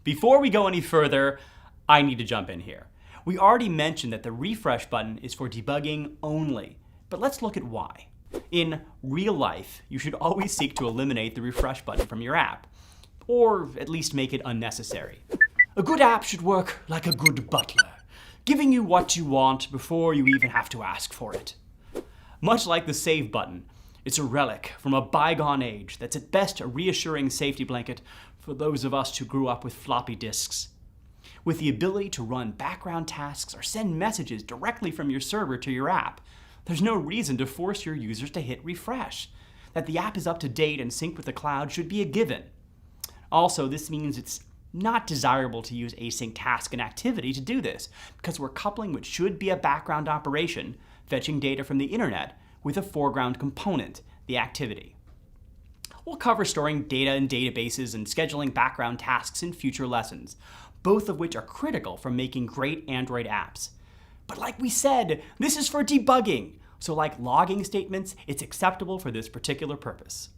Before we go any further, I need to jump in here. We already mentioned that the refresh button is for debugging only, but let's look at why. In real life, you should always seek to eliminate the refresh button from your app, or at least make it unnecessary. A good app should work like a good butler, giving you what you want before you even have to ask for it. Much like the save button, it's a relic from a bygone age that's at best a reassuring safety blanket for those of us who grew up with floppy disks. With the ability to run background tasks or send messages directly from your server to your app, there's no reason to force your users to hit refresh. That the app is up to date and synced with the cloud should be a given. Also, this means it's not desirable to use async task and activity to do this, because we're coupling what should be a background operation, fetching data from the internet, with a foreground component, the activity. We'll cover storing data in databases and scheduling background tasks in future lessons, both of which are critical for making great Android apps. But like we said, this is for debugging, so like logging statements, it's acceptable for this particular purpose.